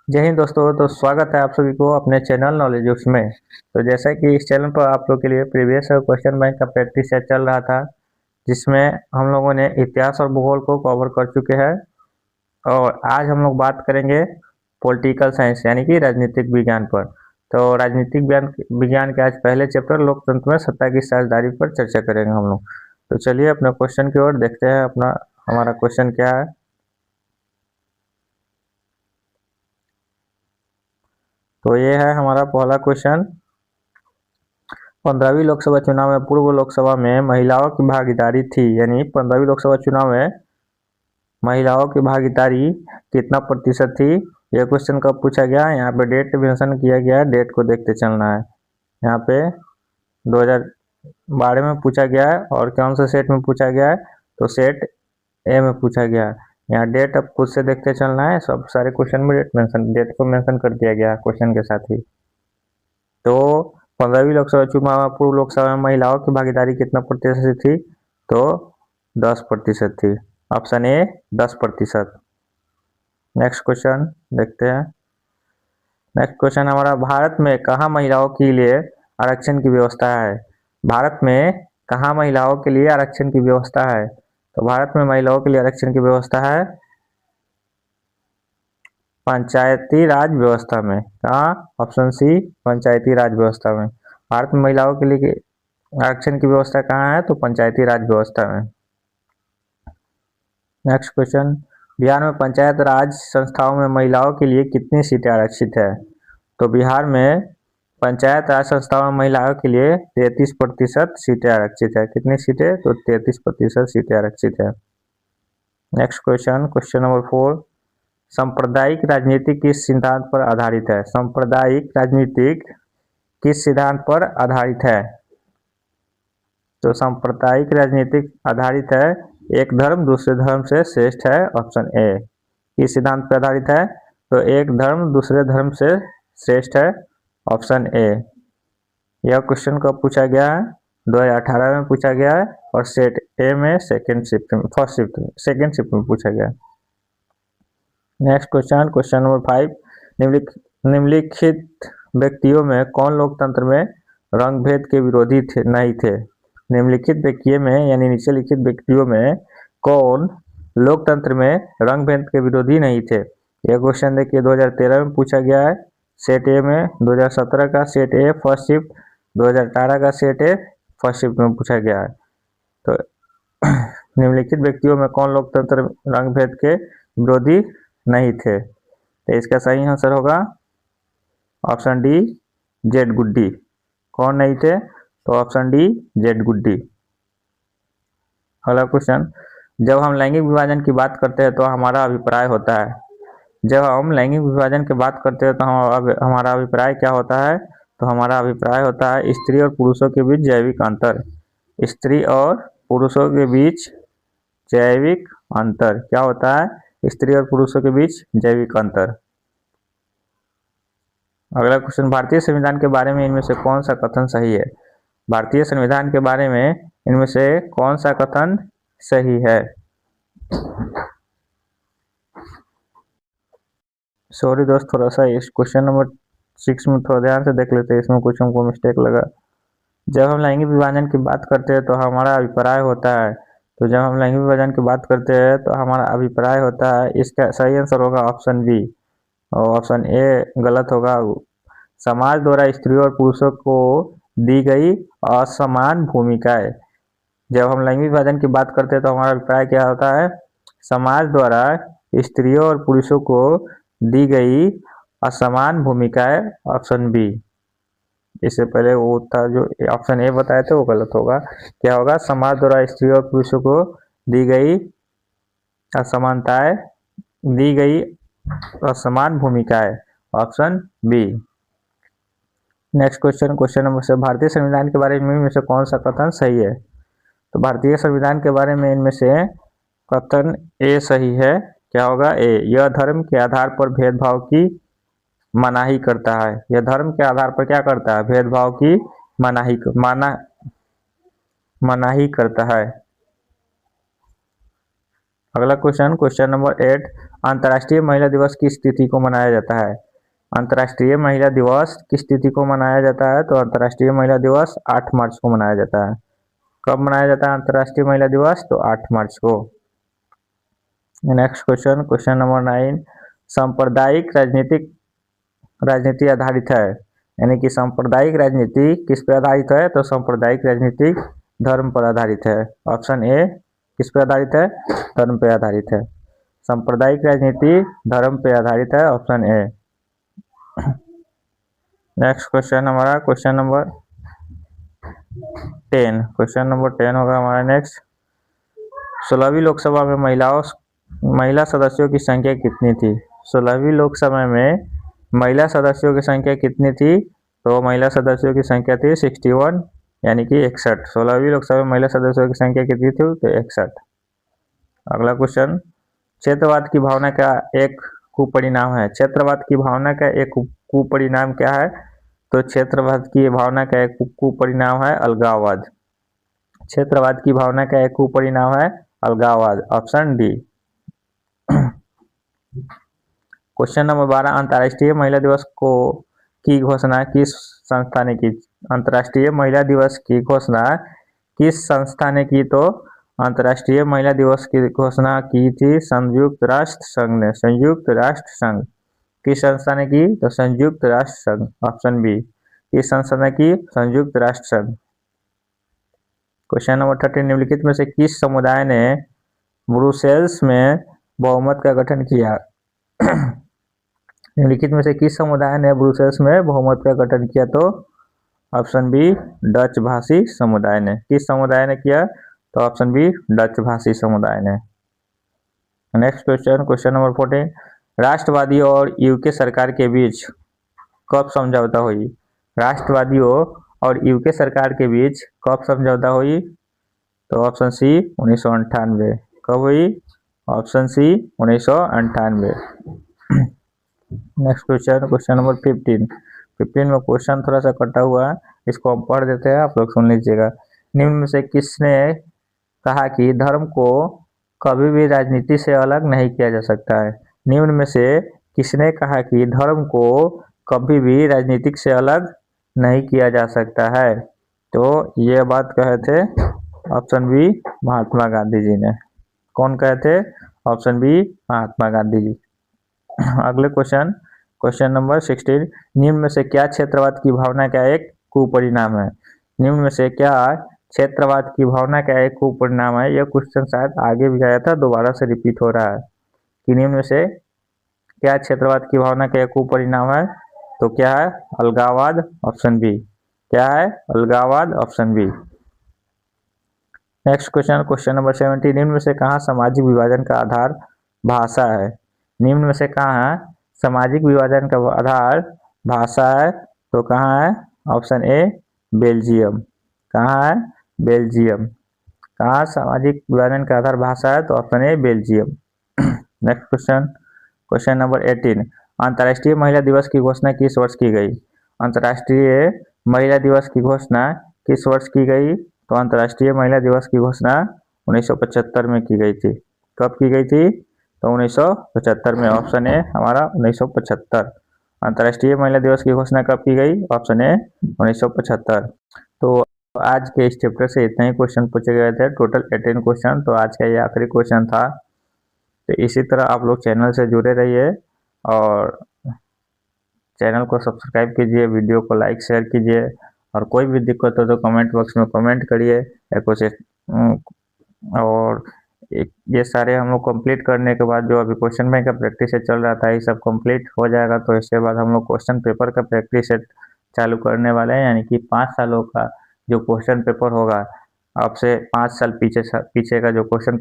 जय हिंद दोस्तों। तो स्वागत है आप सभी को अपने चैनल नॉलेज बुक्स में। तो जैसा कि इस चैनल पर आप लोग के लिए प्रीवियस क्वेश्चन बैंक का प्रैक्टिस सेट चल रहा था, जिसमें हम लोगों ने इतिहास और भूगोल को कवर कर चुके हैं। और आज हम लोग बात करेंगे पॉलिटिकल साइंस यानी कि राजनीतिक विज्ञान पर। तो राजनीतिक विज्ञान के आज पहले चैप्टर लोकतंत्र में सत्ता की साझेदारी पर चर्चा करेंगे हम लोग। तो चलिए अपने क्वेश्चन की ओर देखते हैं। हमारा क्वेश्चन क्या है। तो ये है हमारा पहला क्वेश्चन। 15वीं लोकसभा चुनाव में पूर्व लोकसभा में महिलाओं की भागीदारी थी, यानी 15वीं लोकसभा चुनाव में महिलाओं की भागीदारी कितना प्रतिशत थी। यह क्वेश्चन कब पूछा गया है, यहाँ पे डेट मेंशन किया गया है, डेट को देखते चलना है। यहाँ पे 2012 में पूछा गया है और कौन सा सेट में पूछा गया है, तो सेट ए में पूछा गया है। यहाँ डेट अब खुद से देखते चलना है, सब सारे क्वेश्चन में डेट को मेंशन कर दिया गया है क्वेश्चन के साथ ही। तो 15वीं लोकसभा चुनाव में पूर्व लोकसभा में महिलाओं की भागीदारी कितना प्रतिशत थी, तो 10% थी। Option A 10%। नेक्स्ट क्वेश्चन देखते हैं। नेक्स्ट क्वेश्चन हमारा, भारत में कहाँ महिलाओं के लिए आरक्षण की व्यवस्था है। भारत में कहाँ महिलाओं के लिए आरक्षण की व्यवस्था है, तो भारत में महिलाओं के लिए आरक्षण की व्यवस्था है पंचायती राज व्यवस्था में। कहाँ, ऑप्शन सी पंचायती राज व्यवस्था में। भारत में महिलाओं के लिए आरक्षण की व्यवस्था कहाँ है, तो पंचायती राज व्यवस्था में। नेक्स्ट क्वेश्चन, बिहार में पंचायत राज संस्थाओं में महिलाओं के लिए कितनी सीटें आरक्षित है। तो बिहार में पंचायत राज संस्थाओं में महिलाओं के लिए 33% सीटें आरक्षित है। कितनी सीटें, तो 33% सीटें आरक्षित है। नेक्स्ट क्वेश्चन, क्वेश्चन नंबर 4, सांप्रदायिक राजनीति किस सिद्धांत पर आधारित है। सांप्रदायिक राजनीतिक किस सिद्धांत पर आधारित है, तो सांप्रदायिक राजनीतिक आधारित है एक धर्म दूसरे धर्म से श्रेष्ठ है। Option A. किस सिद्धांत पर आधारित है, तो एक धर्म दूसरे धर्म से श्रेष्ठ है। Option A. यह क्वेश्चन कब पूछा गया है, 2018 में पूछा गया है और सेट ए में सेकंड शिफ्ट में पूछा गया है। नेक्स्ट क्वेश्चन, क्वेश्चन नंबर 5, निम्नलिखित व्यक्तियों में कौन लोकतंत्र में रंग भेद के विरोधी नहीं थे। निम्नलिखित व्यक्तियों में यानी नीचे लिखित व्यक्तियों में कौन लोकतंत्र में रंग भेद के विरोधी नहीं थे। यह क्वेश्चन देखिए 2013 में पूछा गया है सेट ए में, 2017 का सेट ए फर्स्ट शिफ्ट, 2018 का सेट ए फर्स्ट शिफ्ट में पूछा गया है। तो निम्नलिखित व्यक्तियों में कौन लोकतंत्र रंग भेद के विरोधी नहीं थे, तो इसका सही आंसर होगा ऑप्शन डी जेड गुड्डी। कौन नहीं थे, तो ऑप्शन डी जेड गुड्डी। अगला क्वेश्चन, जब हम लैंगिक विभाजन की बात करते हैं तो हमारा अभिप्राय होता है। जब हम लैंगिक विभाजन की बात करते हैं तो हमारा अभिप्राय क्या होता है, तो हमारा अभिप्राय होता है स्त्री और पुरुषों के बीच जैविक अंतर। स्त्री और पुरुषों के बीच जैविक अंतर क्या होता है, स्त्री और पुरुषों के बीच जैविक अंतर। अगला क्वेश्चन, भारतीय संविधान के बारे में इनमें से कौन सा कथन सही है। भारतीय संविधान के बारे में इनमें से कौन सा कथन सही है। सॉरी दोस्त, थोड़ा सा इस क्वेश्चन नंबर 6 में थोड़ा ध्यान से देख लेते हैं, इसमें कुछ हमको मिस्टेक लगा। जब हम लैंगिक विभाजन की बात करते हैं तो हमारा अभिप्राय होता है, तो जब हम लैंगिक विभाजन की बात करते हैं तो हमारा अभिप्राय होता है, इसका सही आंसर होगा ऑप्शन बी और ऑप्शन ए गलत होगा। समाज द्वारा स्त्रियों और पुरुषों को दी गई असमान भूमिकाएं। जब हम लैंगिक विभाजन की बात करते हैं तो हमारा अभिप्राय क्या होता है, समाज द्वारा स्त्रियों और पुरुषों को दी गई असमान भूमिकाएं। Option B. इससे पहले वो था जो ऑप्शन ए बताए थे वो गलत होगा। क्या होगा, समाज द्वारा स्त्रियों और पुरुषों को दी गई असमानताएं, दी गई असमान भूमिकाएं। Option B. Next question, question number 7, भारतीय संविधान के बारे में इनमें से कौन सा कथन सही है। तो भारतीय संविधान के बारे में इनमें से कथन ए सही है। क्या होगा, ए, यह धर्म के आधार पर भेदभाव की मनाही करता है। यह धर्म के आधार पर क्या करता है, भेदभाव की मनाही करता है। अगला क्वेश्चन, क्वेश्चन नंबर 8, अंतर्राष्ट्रीय महिला दिवस किस तिथि को मनाया जाता है? अंतर्राष्ट्रीय महिला दिवस किस तिथि को मनाया जाता है? तो अंतर्राष्ट्रीय महिला दिवस 8 मार्च को मनाया जाता है। कब मनाया जाता है अंतर्राष्ट्रीय महिला दिवस? तो 8 मार्च को। नेक्स्ट क्वेश्चन, क्वेश्चन नंबर 9, सांप्रदायिक राजनीति आधारित है, यानी कि सांप्रदायिक राजनीति किस पर आधारित है? तो सांप्रदायिक राजनीति धर्म पर आधारित है। ऑप्शन ए किस पर आधारित है? धर्म पर आधारित है। सांप्रदायिक राजनीति धर्म पर आधारित है, ऑप्शन ए। नेक्स्ट क्वेश्चन हमारा क्वेश्चन नंबर 10, क्वेश्चन नंबर 10 होगा हमारा नेक्स्ट। 16वीं लोकसभा में महिला सदस्यों की संख्या कितनी थी? 16वीं लोकसभा में महिला सदस्यों की संख्या कितनी थी? तो महिला सदस्यों की संख्या थी 61, यानी कि 61। 16वीं लोकसभा में महिला सदस्यों की संख्या कितनी थी? तो 61। अगला क्वेश्चन, क्षेत्रवाद की भावना का एक कुपरिणाम है। क्षेत्रवाद की भावना का एक कुपरिणाम क्या है? तो क्षेत्रवाद की भावना का एक कुपरिणाम है अलगाववाद। क्षेत्रवाद की भावना का एक कुपरिणाम है अलगाववाद, ऑप्शन डी। क्वेश्चन नंबर 12, अंतर्राष्ट्रीय महिला दिवस की घोषणा किस संस्था ने की? अंतर्राष्ट्रीय महिला दिवस की घोषणा किस संस्था ने की? तो अंतर्राष्ट्रीय महिला दिवस की घोषणा की थी संयुक्त राष्ट्र संघ ने। संयुक्त राष्ट्र संघ। किस संस्था ने की? तो संयुक्त राष्ट्र संघ, ऑप्शन बी। किस संस्था ने की? संयुक्त राष्ट्र संघ। क्वेश्चन नंबर 13, निम्नलिखित में से किस समुदाय ने ब्रुसेल्स में बहुमत का गठन किया? निम्नलिखित में से किस समुदाय ने ब्रुसेल्स में बहुमत का गठन किया? तो ऑप्शन बी, डच भाषी समुदाय ने। किस समुदाय ने किया? तो ऑप्शन बी, डच भाषी समुदाय ने। नेक्स्ट क्वेश्चन, क्वेश्चन नंबर 14, राष्ट्रवादी और यूके सरकार के बीच कब समझौता हुई? राष्ट्रवादियों और यूके सरकार के बीच कब समझौता हुई? तो ऑप्शन सी, 1998। कब हुई? Option C, 1998। Next question, question number 15 में क्वेश्चन थोड़ा सा कटा हुआ है, इसको हम पढ़ देते हैं, आप लोग सुन लीजिएगा। निम्न में से किसने कहा कि धर्म को कभी भी राजनीति से अलग नहीं किया जा सकता है? निम्न में से किसने कहा कि धर्म को कभी भी राजनीतिक से अलग नहीं किया जा सकता है? तो ये बात कहे थे ऑप्शन बी, महात्मा गांधी जी ने। कौन कहे थे? Option B, Mahatma Gandhi ji. अगले क्वेश्चन, क्वेश्चन नंबर 16, निम्न में से क्या क्षेत्रवाद की भावना का एक कुपरिणाम है? निम्न में से क्या क्षेत्रवाद की भावना का एक कुपरिणाम है? यह क्वेश्चन शायद आगे भी आया था, दोबारा से रिपीट हो रहा है कि निम्न में से क्या क्षेत्रवाद की भावना का एक कुपरिणाम है? तो क्या है? अलगाववाद, ऑप्शन बी। क्या है? अलगाववाद, option B. Next question, question number 17, निम्न में से कहाँ सामाजिक विभाजन का आधार भाषा है? निम्न में से कहाँ सामाजिक विभाजन का आधार भाषा है? तो कहाँ है? Option A, Belgium. कहाँ है? बेल्जियम। कहाँ सामाजिक विभाजन का आधार भाषा है? तो option A, Belgium. Next question, question number 18, अंतर्राष्ट्रीय महिला दिवस की घोषणा किस वर्ष की गई? अंतर्राष्ट्रीय महिला दिवस की घोषणा किस वर्ष की गई? तो अंतर्राष्ट्रीय महिला दिवस की घोषणा 1975 में की गई थी। कब की गई थी? तो 1975 में, ऑप्शन ए हमारा 1975। अंतर्राष्ट्रीय महिला दिवस की घोषणा कब की गई? Option A, 1975। तो आज के इस चैप्टर से इतने ही क्वेश्चन पूछे गए थे, टोटल 18 क्वेश्चन। तो आज का ये आखिरी क्वेश्चन था। तो इसी तरह आप लोग चैनल से जुड़े रहिए और चैनल को सब्सक्राइब कीजिए, वीडियो को लाइक शेयर कीजिए, और कोई भी दिक्कत हो तो कमेंट बॉक्स में कमेंट करिए या कुछ। और ये सारे हम लोग कंप्लीट करने के बाद जो अभी क्वेश्चन बैंक का प्रैक्टिस सेट चल रहा था, ये सब कंप्लीट हो जाएगा। तो इसके बाद हम लोग क्वेश्चन पेपर का प्रैक्टिस सेट चालू करने वाले हैं, यानी कि 5 सालों का जो क्वेश्चन पेपर होगा, अब से 5 साल पीछे का जो क्वेश्चन